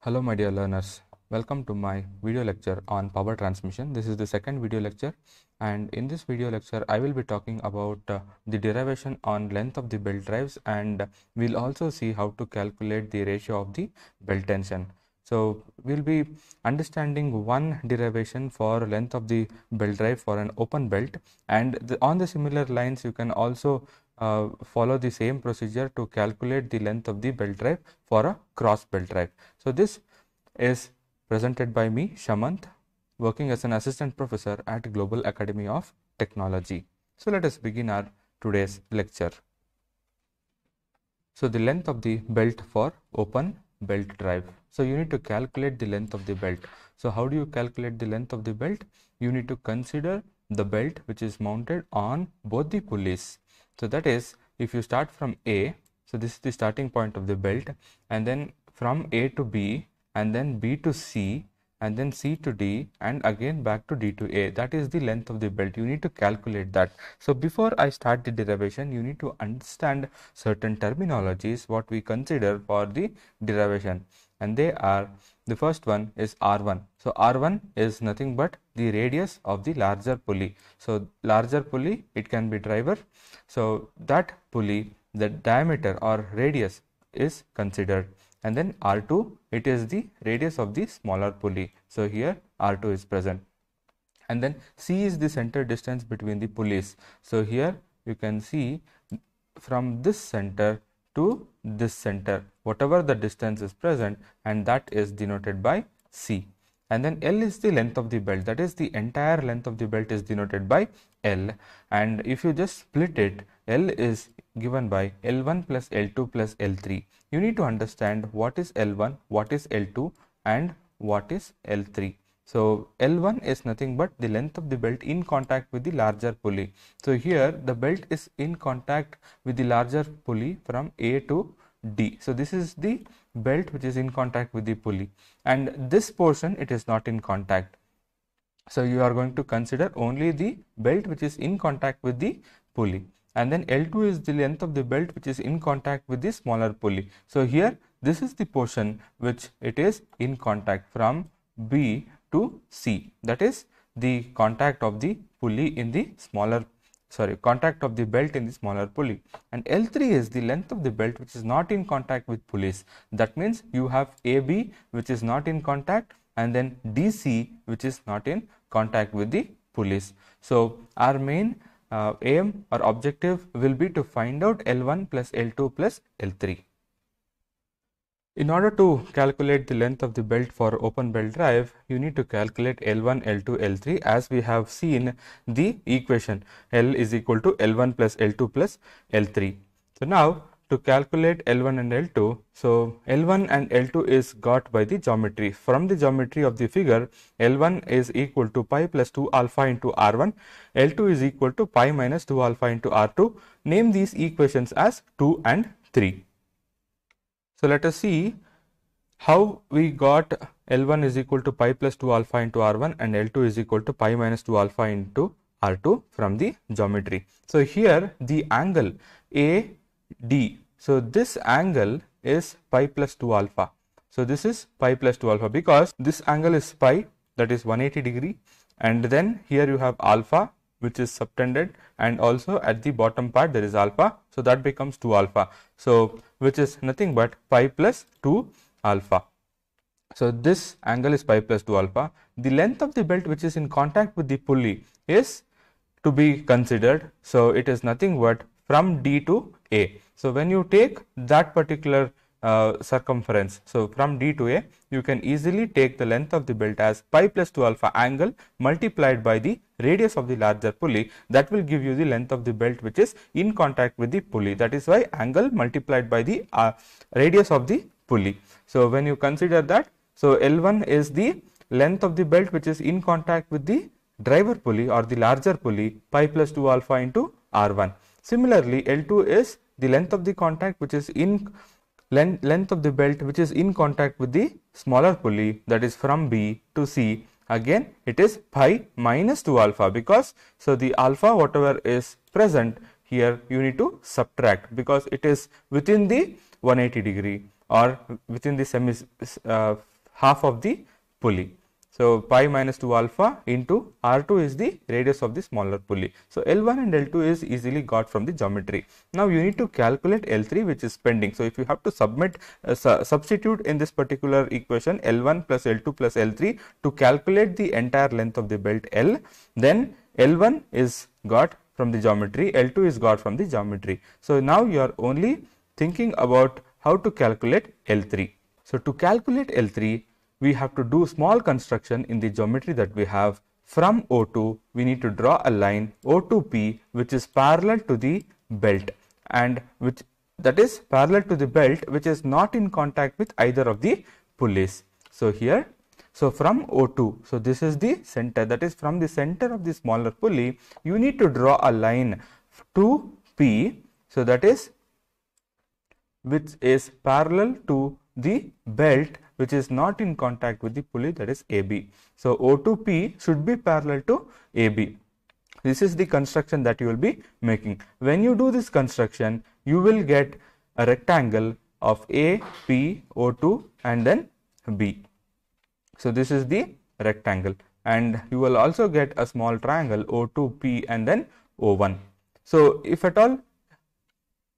Hello my dear learners, welcome to my video lecture on power transmission. This is the second video lecture, and in this video lecture I will be talking about the derivation on length of the belt drives, and we'll also see how to calculate the ratio of the belt tension. So we'll be understanding one derivation for length of the belt drive for an open belt, and on the similar lines you can also follow the same procedure to calculate the length of the belt drive for a cross belt drive. So this is presented by me, Shamant, working as an assistant professor at Global Academy of Technology. So let us begin our today's lecture. So the length of the belt for open belt drive. So you need to calculate the length of the belt. So how do you calculate the length of the belt? You need to consider the belt which is mounted on both the pulleys. So that is, if you start from A, so this is the starting point of the belt, and then from A to B, and then B to C, and then C to D, and again back to D to A. That is the length of the belt. You need to calculate that. So before I start the derivation, you need to understand certain terminologies what we consider for the derivation, and they are, the first one is R1. So R1 is nothing but the radius of the larger pulley. So larger pulley, it can be driver. So that pulley, the diameter or radius is considered. And then R2, it is the radius of the smaller pulley. So here R2 is present. And then C is the center distance between the pulleys. So here you can see from this center to this center, whatever the distance is present, and that is denoted by C. And then L is the length of the belt, that is the entire length of the belt is denoted by L. And if you just split it, L is given by L1 plus L2 plus L3. You need to understand what is L1, what is L2, and what is L3. So L1 is nothing but the length of the belt in contact with the larger pulley. So here the belt is in contact with the larger pulley from A to D. So this is the belt which is in contact with the pulley, and this portion it is not in contact. So you are going to consider only the belt which is in contact with the pulley. And then L2 is the length of the belt which is in contact with the smaller pulley. So here this is the portion which it is in contact from B to C, that is the contact of the pulley in the smaller, contact of the belt in the smaller pulley. And L3 is the length of the belt which is not in contact with pulleys. That means you have AB which is not in contact, and then DC which is not in contact with the pulleys. So our main aim or objective will be to find out L1 plus L2 plus L3. In order to calculate the length of the belt for open belt drive, you need to calculate L1, L2, L3 as we have seen the equation L is equal to L1 plus L2 plus L3. So now to calculate L1 and L2, so L1 and L2 is got by the geometry. From the geometry of the figure, L1 is equal to pi plus 2 alpha into R1, L2 is equal to pi minus 2 alpha into R2. Name these equations as 2 and 3. So let us see how we got L1 is equal to pi plus 2 alpha into R1 and L2 is equal to pi minus 2 alpha into R2 from the geometry. So here the angle AD, so this angle is pi plus 2 alpha. So this is pi plus 2 alpha because this angle is pi, that is 180 degree, and then here you have alpha which is subtended, and also at the bottom part there is alpha, so that becomes 2 alpha, so which is nothing but pi plus 2 alpha. So this angle is pi plus 2 alpha. The length of the belt which is in contact with the pulley is to be considered, so it is nothing but from D to A. So when you take that particular circumference, so from D to A, you can easily take the length of the belt as pi plus 2 alpha angle multiplied by the radius of the larger pulley. That will give you the length of the belt which is in contact with the pulley. That is why angle multiplied by the radius of the pulley. So when you consider that, so L1 is the length of the belt which is in contact with the driver pulley or the larger pulley, pi plus 2 alpha into R1. Similarly, L2 is the length of the contact which is in length of the belt which is in contact with the smaller pulley, that is from B to C. Again it is pi minus 2 alpha because, so the alpha whatever is present here you need to subtract because it is within the 180 degree. or within the half of the pulley. So pi minus 2 alpha into R2 is the radius of the smaller pulley. So L1 and L2 is easily got from the geometry. Now you need to calculate L3, which is pending. So if you have to substitute in this particular equation L1 plus L2 plus L3 to calculate the entire length of the belt L, then L1 is got from the geometry, L2 is got from the geometry. So now you are only thinking about how to calculate L3. So to calculate L3, we have to do small construction in the geometry that we have. From O2, we need to draw a line O2P, which is parallel to the belt, and which is parallel to the belt, which is not in contact with either of the pulleys. So here, so from O2, so this is the center, that is from the center of the smaller pulley, you need to draw a line to P, so that is which is parallel to the belt, which is not in contact with the pulley, that is AB. So O2P should be parallel to AB. This is the construction that you will be making. When you do this construction, you will get a rectangle of A, P, O2 and then B. So this is the rectangle, and you will also get a small triangle O2, P and then O1. So if at all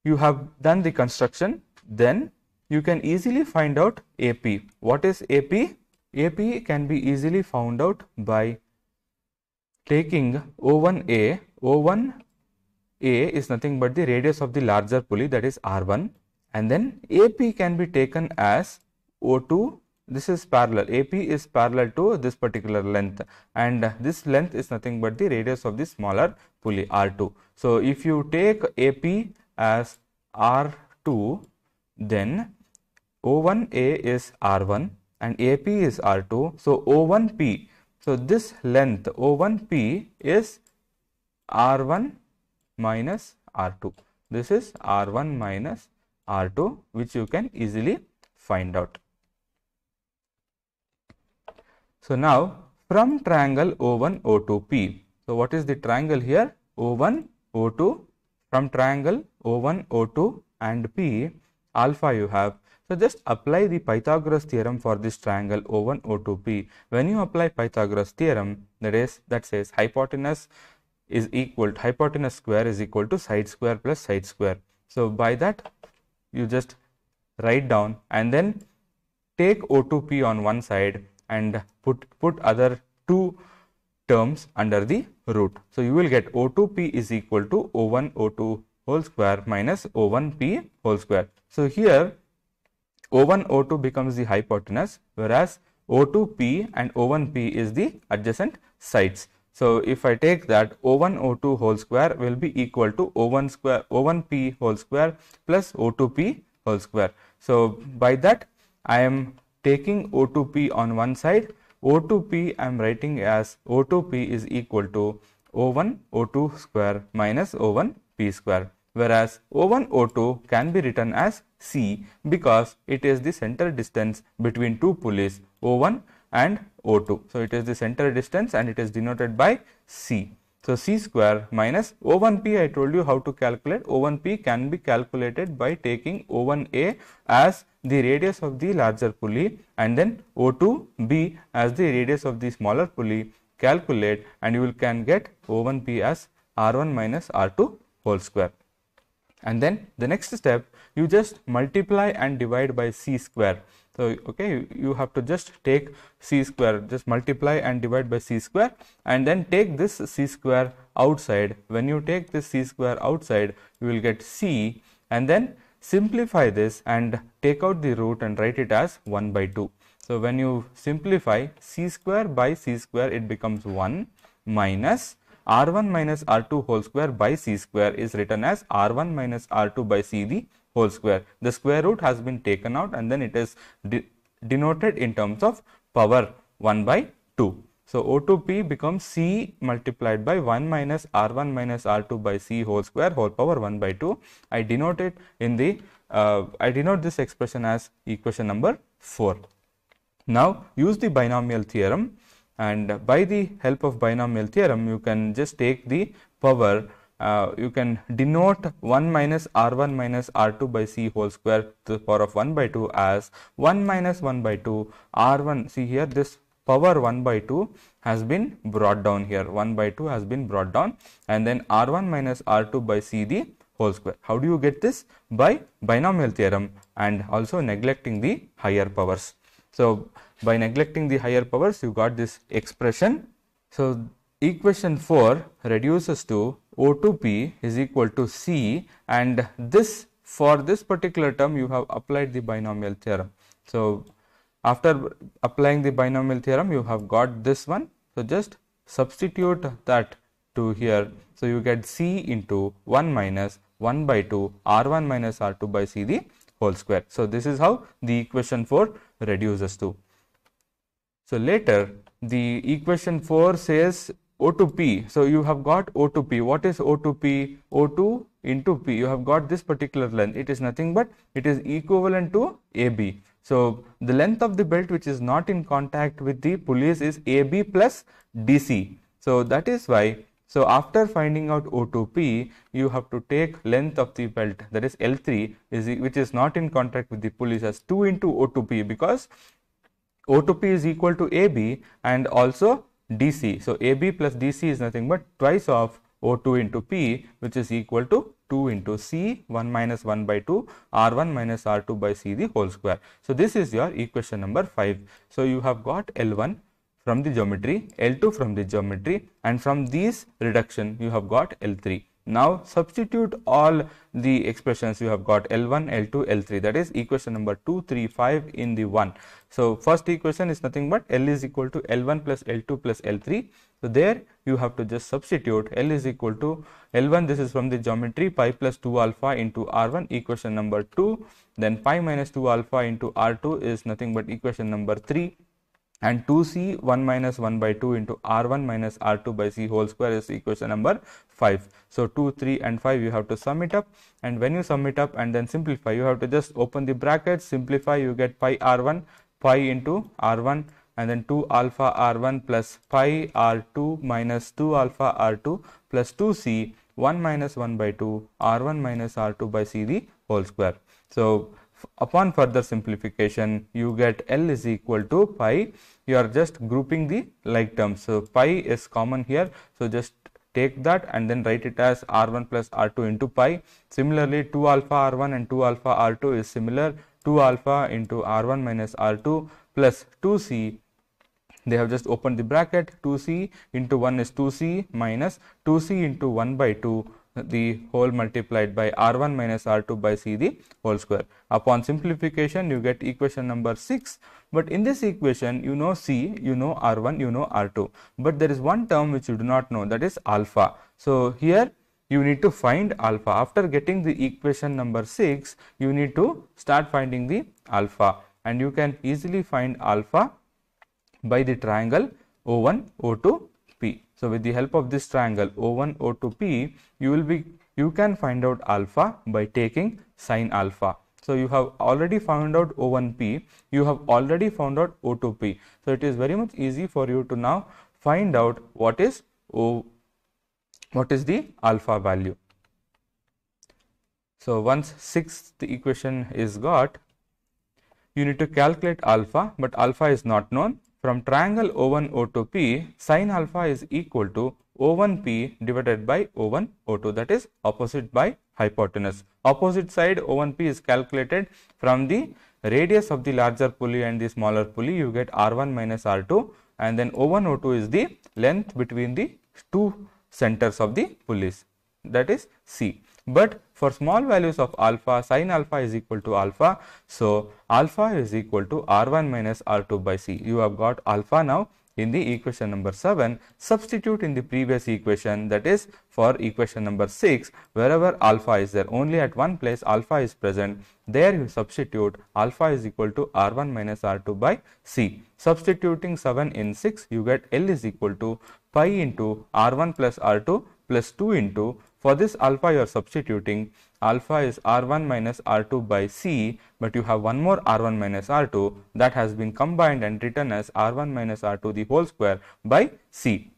you have done the construction, then you can easily find out AP. What is AP? AP can be easily found out by taking O1A. O1A is nothing but the radius of the larger pulley, that is R1, and then AP can be taken as O2. This is parallel. AP is parallel to this particular length, and this length is nothing but the radius of the smaller pulley, R2. So if you take AP as R2, then O1A is R1 and AP is R2. So O1P, so this length O1P is R1 minus R2. This is R1 minus R2, which you can easily find out. So now from triangle O1 O2P, so what is the triangle here? O1 O2. From triangle O1 O2 and P, alpha you have. So just apply the Pythagoras theorem for this triangle O1 O2P. When you apply Pythagoras theorem, that says hypotenuse square is equal to side square plus side square. So by that you just write down and then take O2P on one side and put other two terms under the root. So you will get O2P is equal to O1 O2 whole square minus O1P whole square. So here O1 O2 becomes the hypotenuse, whereas O2P and O1P is the adjacent sides. So if I take that, O1 O2 whole square will be equal to O1P whole square plus O2P whole square. So by that I am taking O2P on one side. O2P I am writing as O2P is equal to O1 O2 square minus O1P square, whereas O1 O2 can be written as C because it is the center distance between two pulleys O1 and O2. So it is the center distance and it is denoted by C. So C square minus O1P, I told you how to calculate. O1P can be calculated by taking O1A as the radius of the larger pulley and then O2B as the radius of the smaller pulley. Calculate and you can get O1P as R1 minus R2 whole square. And then the next step, you just multiply and divide by C square. So okay, you have to just take C square, just multiply and divide by C square and then take this C square outside. When you take this C square outside, you will get C, and then simplify this and take out the root and write it as 1 by 2. So when you simplify C square by C square, it becomes 1 minus R1 minus R2 whole square by C square is written as R1 minus R2 by C the whole square. The square root has been taken out and then it is denoted in terms of power 1 by 2. So O2P becomes C multiplied by 1 minus R1 minus R2 by C whole square whole power 1 by 2. I denote it in the I denote this expression as equation number 4. Now use the binomial theorem, and by the help of binomial theorem you can just take the power you can denote 1 minus r1 minus r2 by c whole square to the power of 1 by 2 as 1 minus 1 by 2 r1. See here, this power 1 by 2 has been brought down here. 1 by 2 has been brought down, and then r1 minus r2 by c the whole square. How do you get this? By binomial theorem and also neglecting the higher powers. So by neglecting the higher powers, you got this expression. So equation 4 reduces to O2P is equal to C, and this, for this particular term you have applied the binomial theorem. So after applying the binomial theorem, you have got this one. So just substitute that to here. So you get C into 1 minus 1 by 2 r1 minus r2 by c the whole square. So this is how the equation 4 reduces to. So later the equation 4 says O2P. So you have got O2P. What is O2P? O2 into P. You have got this particular length. It is nothing but it is equivalent to AB. So the length of the belt which is not in contact with the pulleys is AB plus DC. So that is why, so after finding out O2P, you have to take length of the belt, that is L3, which is not in contact with the pulleys, as 2 into O2P, because O2P is equal to AB and also DC. So AB plus DC is nothing but twice of O2 into P, which is equal to 2 into C 1 minus 1 by 2 R1 minus R2 by C the whole square. So this is your equation number 5. So you have got L1 from the geometry, L2 from the geometry, and from these reduction you have got L3. Now substitute all the expressions. You have got L1, L2, L3, that is equation number 2, 3, 5 in the 1. So first equation is nothing but L is equal to L1 plus L2 plus L3. So there you have to just substitute L is equal to L1, this is from the geometry, pi plus 2 alpha into R1, equation number 2. Then pi minus 2 alpha into R2 is nothing but equation number 3. And 2c 1 minus 1 by 2 into r1 minus r2 by c whole square is equation number 5. So 2, 3 and 5 you have to sum it up, and when you sum it up and then simplify, you have to just open the brackets, simplify, you get pi r1, pi into r1, and then 2 alpha r1 plus pi r2 minus 2 alpha r2 plus 2c 1 minus 1 by 2 r1 minus r2 by c the whole square. So upon further simplification, you get L is equal to pi. You are just grouping the like terms. So pi is common here. So just take that and then write it as R1 plus R2 into pi. Similarly, 2 alpha R1 and 2 alpha R2 is similar. 2 alpha into R1 minus R2 plus 2c. They have just opened the bracket. 2c into 1 is 2c minus 2c into 1 by 2. The whole multiplied by r1 minus r2 by c the whole square. Upon simplification, you get equation number 6. But in this equation, you know c, you know r1, you know r2. But there is one term which you do not know, that is alpha. So here you need to find alpha. After getting the equation number 6, you need to start finding the alpha. And you can easily find alpha by the triangle O1, O2, P. So with the help of this triangle O1, O2, P, you can find out alpha by taking sine alpha. So you have already found out O1P, you have already found out O2P. So it is very much easy for you to now find out what is the alpha value. So once sixth equation is got, you need to calculate alpha, but alpha is not known. From triangle O1, O2, P, sine alpha is equal to O1P divided by O1, O2, that is opposite by hypotenuse. Opposite side O1P is calculated from the radius of the larger pulley and the smaller pulley. You get R1 minus R2, and then O1, O2 is the length between the two centers of the pulleys, that is C. But for small values of alpha, sine alpha is equal to alpha. So alpha is equal to R1 minus R2 by C. You have got alpha now in the equation number 7. Substitute in the previous equation, that is for equation number 6, wherever alpha is there, only at one place alpha is present, there you substitute alpha is equal to R1 minus R2 by C. Substituting 7 in 6, you get L is equal to pi into R1 plus R2 plus 2 into, for this alpha you are substituting, alpha is R1 minus R2 by C, but you have one more R1 minus R2 that has been combined and written as R1 minus R2 the whole square by C,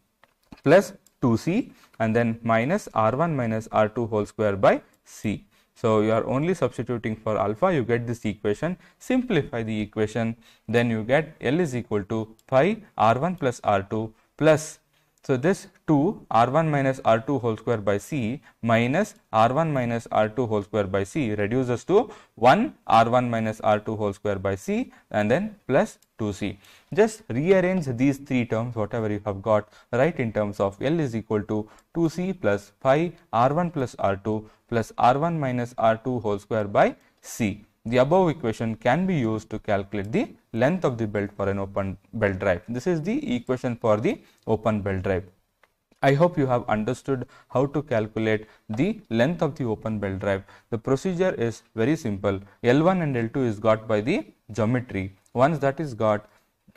plus 2c and then minus r1 minus r2 whole square by c. So you are only substituting for alpha, you get this equation. Simplify the equation, then you get L is equal to pi r1 plus r2 plus, so this 2 r1 minus r2 whole square by c minus r1 minus r2 whole square by c reduces to 1 r1 minus r2 whole square by c and then plus 2c. Just rearrange these three terms, whatever you have got, write in terms of L is equal to 2c plus pi r1 plus r2 plus r1 minus r2 whole square by c. The above equation can be used to calculate the length of the belt for an open belt drive. This is the equation for the open belt drive. I hope you have understood how to calculate the length of the open belt drive. The procedure is very simple. L1 and L2 is got by the geometry. Once that is got,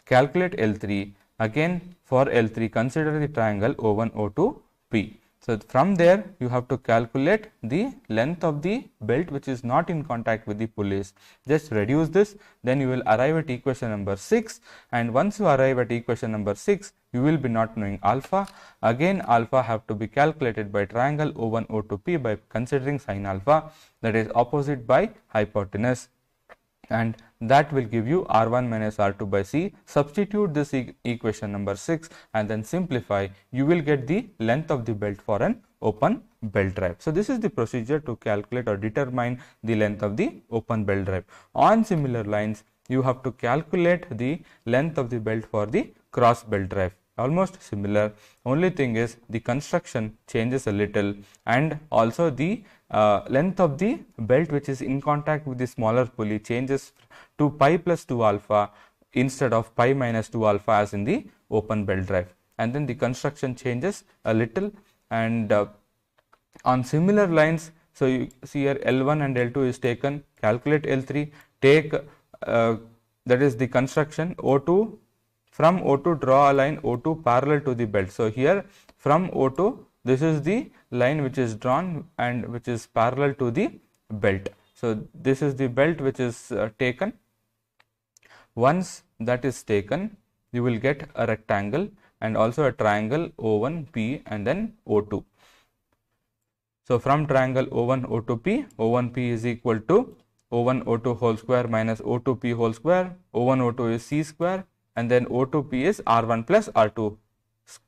calculate L3. Again for L3, consider the triangle O1, O2, P. So from there you have to calculate the length of the belt which is not in contact with the pulleys. Just reduce this, then you will arrive at equation number 6, and once you arrive at equation number 6, you will be not knowing alpha. Again alpha have to be calculated by triangle O1, O2, P by considering sin alpha, that is opposite by hypotenuse, and that will give you r1 minus r2 by c. Substitute this equation number 6 and then simplify, you will get the length of the belt for an open belt drive. So this is the procedure to calculate or determine the length of the open belt drive. On similar lines, you have to calculate the length of the belt for the cross belt drive. Almost similar, only thing is the construction changes a little, and also the length of the belt which is in contact with the smaller pulley changes to pi plus 2 alpha instead of pi minus 2 alpha as in the open belt drive, and then the construction changes a little. And on similar lines, so you see here L1 and L2 is taken, calculate L3, take that is the construction O2. From O2 draw a line O2 parallel to the belt. So here from O2, this is the line which is drawn and which is parallel to the belt. So this is the belt which is taken. Once that is taken, you will get a rectangle and also a triangle O1P and then O2. So from triangle O1 O2P, O1P is equal to O1 O2 whole square minus O2P whole square. O1 O2 is C square, and then O2P is R1 plus R2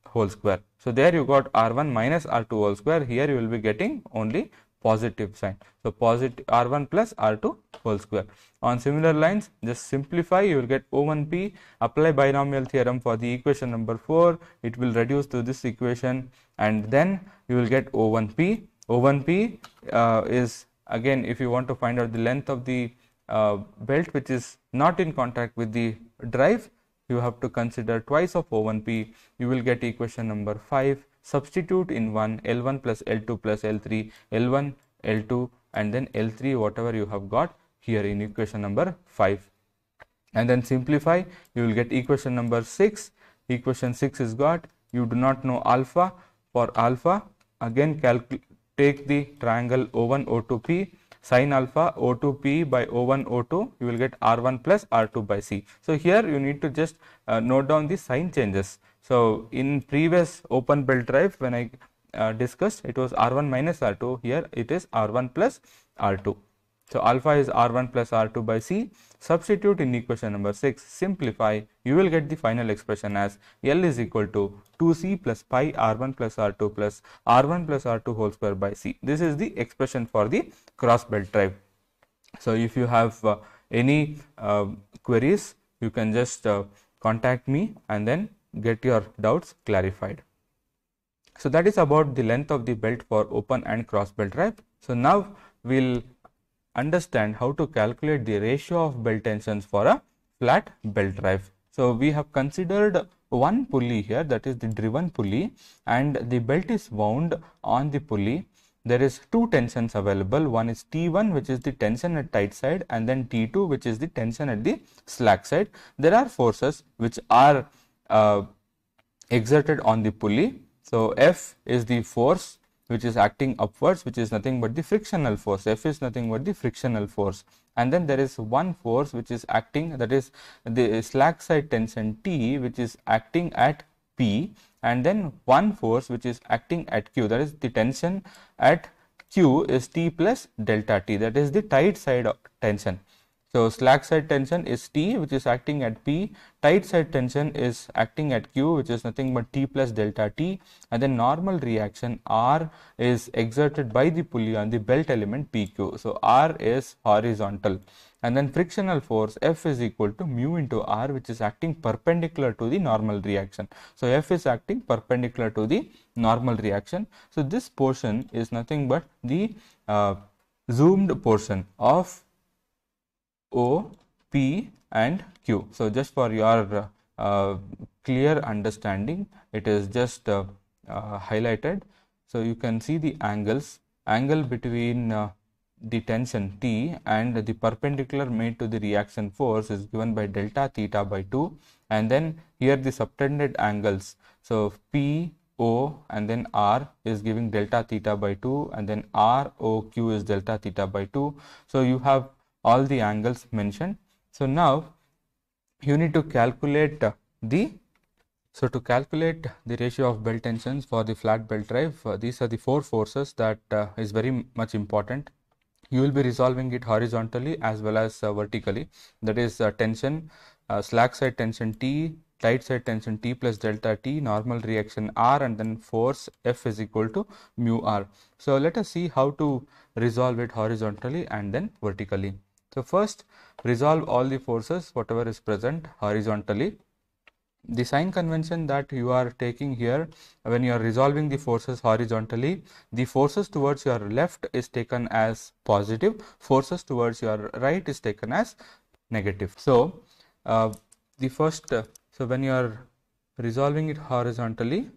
whole square. So there you got R1 minus R2 whole square. Here you will be getting only positive sign. So positive R1 plus R2 whole square. On similar lines, just simplify, you will get O1P, apply binomial theorem for the equation number 4, it will reduce to this equation, and then you will get O1P. O1P is, again, if you want to find out the length of the belt which is not in contact with the drive, you have to consider twice of O1P. You will get equation number 5. Substitute in 1 L1 plus L2 plus L3, L1, L2 and then L3, whatever you have got here in equation number 5. And then simplify, you will get equation number 6. Equation 6 is got, you do not know alpha. For alpha, again take the triangle O1 O2P, sin alpha O2P by O1 O2, you will get R1 plus R2 by C. So here you need to just note down the sign changes. So in previous open belt drive, when I discussed, it was R1 minus R2, here it is R1 plus R2. So alpha is R1 plus R2 by C. Substitute in equation number 6, simplify, you will get the final expression as L is equal to 2C plus pi R1 plus R2 plus R1 plus R2 whole square by C. This is the expression for the cross belt drive. So if you have any queries, you can just contact me and then get your doubts clarified. So that is about the length of the belt for open and cross belt drive. So now we'll understand how to calculate the ratio of belt tensions for a flat belt drive. So we have considered one pulley here, that is the driven pulley, and the belt is wound on the pulley. There is two tensions available. One is T1, which is the tension at tight side, and then T2, which is the tension at the slack side. There are forces which are exerted on the pulley. So F is the force which is acting upwards, which is nothing but the frictional force. F is nothing but the frictional force. And then there is one force which is acting, that is the slack side tension T, which is acting at P, and then one force which is acting at Q, that is the tension at Q is T plus delta T, that is the tight side tension. So slack side tension is T, which is acting at P, tight side tension is acting at Q, which is nothing but T plus delta T, and then normal reaction R is exerted by the pulley on the belt element PQ. So R is horizontal, and then frictional force F is equal to mu into R, which is acting perpendicular to the normal reaction. So F is acting perpendicular to the normal reaction. So this portion is nothing but the zoomed portion of O, P and Q. So just for your clear understanding, it is just highlighted. So you can see the angle between the tension T and the perpendicular made to the reaction force is given by delta theta by 2, and then here the subtended angles. So P, O and then R is giving delta theta by 2, and then R, O, Q is delta theta by 2. So you have all the angles mentioned. So now you need to calculate to calculate the ratio of belt tensions for the flat belt drive. These are the four forces that is very much important. You will be resolving it horizontally as well as vertically. That is tension, slack side tension T, tight side tension T plus delta T, normal reaction R, and then force F is equal to mu R. So let us see how to resolve it horizontally and then vertically. So first, resolve all the forces whatever is present horizontally. The sign convention that you are taking here, when you are resolving the forces horizontally, the forces towards your left is taken as positive, forces towards your right is taken as negative. So so when you are resolving it horizontally,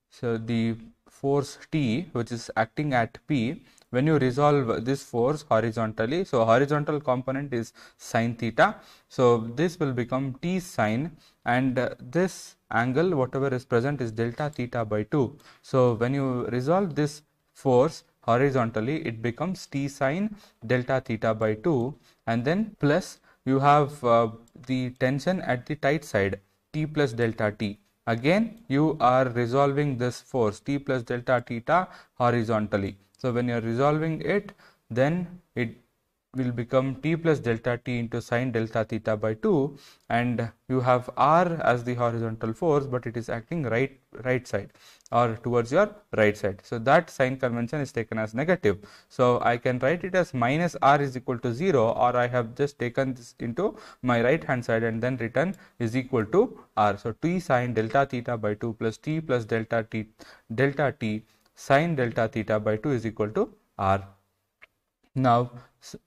so the force T which is acting at P, when you resolve this force horizontally, so horizontal component is sine theta, so this will become T sine, and this angle whatever is present is delta theta by 2. So when you resolve this force horizontally, it becomes T sine delta theta by 2, and then plus you have the tension at the tight side T plus delta T. Again you are resolving this force T plus delta theta horizontally. So when you are resolving it, then it will become T plus delta T into sine delta theta by 2, and you have R as the horizontal force, but it is acting right side or towards your right side. So that sign convention is taken as negative. So I can write it as minus R is equal to 0, or I have just taken this into my right hand side and then written is equal to R. So T sine delta theta by 2 plus T plus delta T sine delta theta by 2 is equal to R. Now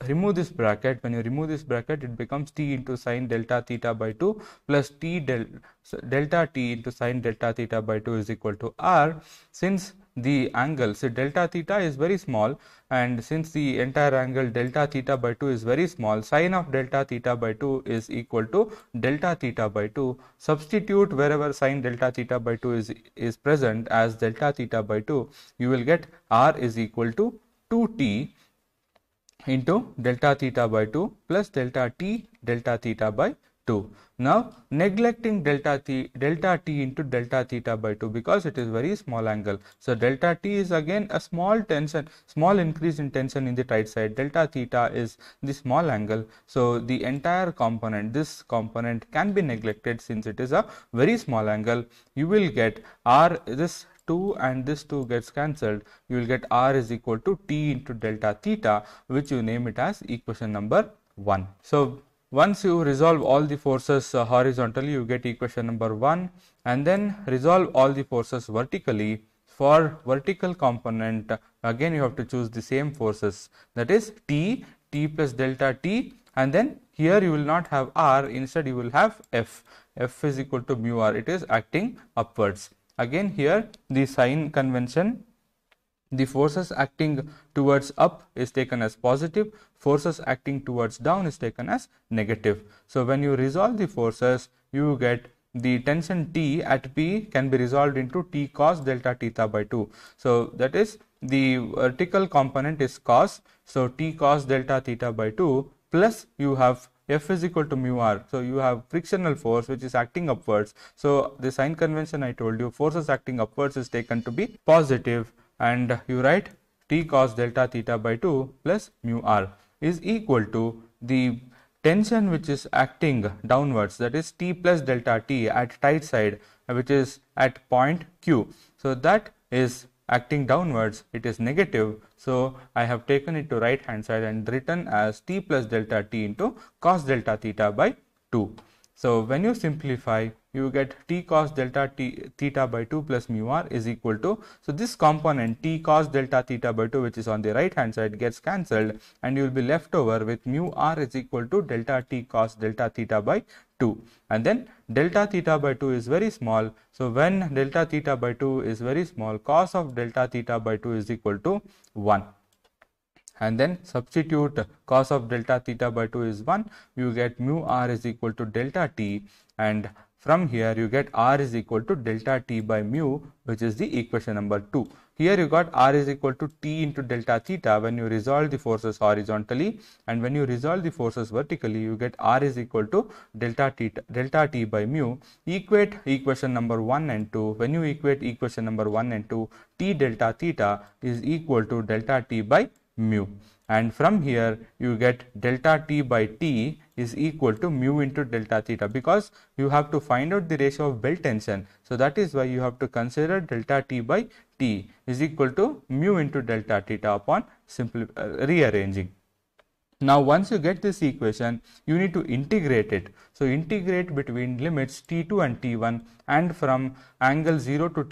remove this bracket. When you remove this bracket, it becomes T into sine delta theta by 2 plus delta T into sine delta theta by 2 is equal to R. Since the angle, so delta theta is very small, and since the entire angle delta theta by 2 is very small, sine of delta theta by 2 is equal to delta theta by 2. Substitute wherever sine delta theta by 2 is present as delta theta by 2, you will get R is equal to 2T into delta theta by 2 plus delta T delta theta by 2. Now neglecting delta T into delta theta by 2 because it is very small angle. So delta T is again a small increase in tension in the tight side. Delta theta is the small angle. So the entire component, this component can be neglected since it is a very small angle. You will get R, this 2 and this 2 gets cancelled, you will get R is equal to T into delta theta, which you name it as equation number 1. So once you resolve all the forces horizontally, you get equation number 1, and then resolve all the forces vertically. For vertical component, again you have to choose the same forces, that is T plus delta T, and then here you will not have R, instead you will have F is equal to mu R, it is acting upwards. Again here the sign convention, the forces acting towards up is taken as positive, forces acting towards down is taken as negative. So when you resolve the forces, you get the tension T at P can be resolved into T cos delta theta by 2. So that is the vertical component is cos, so T cos delta theta by 2 plus you have F is equal to mu r. So you have frictional force which is acting upwards. So the sign convention I told you, forces acting upwards is taken to be positive, and you write T cos delta theta by 2 plus mu r is equal to the tension which is acting downwards, that is T plus delta T at tight side, which is at point Q. So that is acting downwards, it is negative. So I have taken it to right hand side and written as T plus delta T into cos delta theta by 2. So when you simplify, you get T cos delta theta by 2 plus mu r is equal to, so this component T cos delta theta by 2 which is on the right hand side gets cancelled, and you will be left over with mu r is equal to delta T cos delta theta by 2, and then delta theta by 2 is very small. So when delta theta by 2 is very small, cos of delta theta by 2 is equal to 1. And then substitute cos of delta theta by 2 is 1, you get mu r is equal to delta t, and from here you get r is equal to delta t by mu, which is the equation number 2. Here you got r is equal to t into delta theta when you resolve the forces horizontally, and when you resolve the forces vertically, you get r is equal to delta t by mu. Equate equation number 1 and 2. When you equate equation number 1 and 2, t delta theta is equal to delta t by mu, and from here you get delta t by t is equal to mu into delta theta, because you have to find out the ratio of belt tension. So that is why you have to consider delta t by t is equal to mu into delta theta upon rearranging. Now once you get this equation, you need to integrate it. So integrate between limits t2 and t1 and from angle 0 to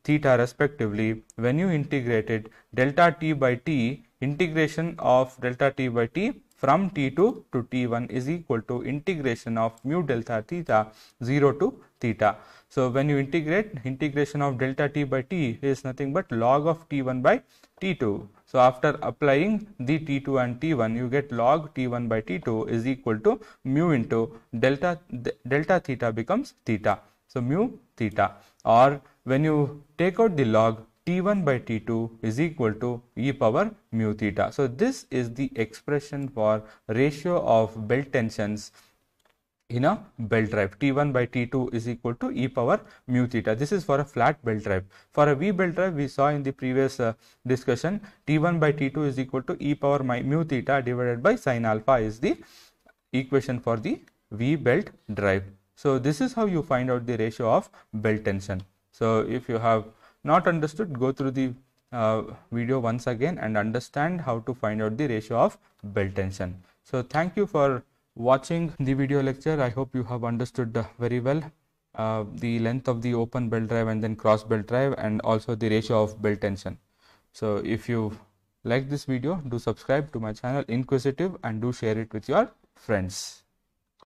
theta respectively. When you integrate it, delta t by t, integration of delta t by t from t2 to t1 is equal to integration of mu delta theta 0 to theta. So when you integrate, integration of delta t by t is nothing but log of t1 by t2. So after applying the t2 and t1, you get log t1 by t2 is equal to mu into delta theta becomes theta. So mu theta, or when you take out the log, t1 by t2 is equal to e power mu theta. So this is the expression for ratio of belt tensions in a belt drive. T1 by T2 is equal to e power mu theta. This is for a flat belt drive. For a V belt drive, we saw in the previous discussion, T1 by T2 is equal to e power mu theta divided by sin alpha is the equation for the V belt drive. So this is how you find out the ratio of belt tension. So if you have not understood, go through the video once again and understand how to find out the ratio of belt tension. So thank you for watching the video lecture. I hope you have understood very well the length of the open belt drive and then cross belt drive, and also the ratio of belt tension. So if you like this video, do subscribe to my channel Inquisitive and do share it with your friends.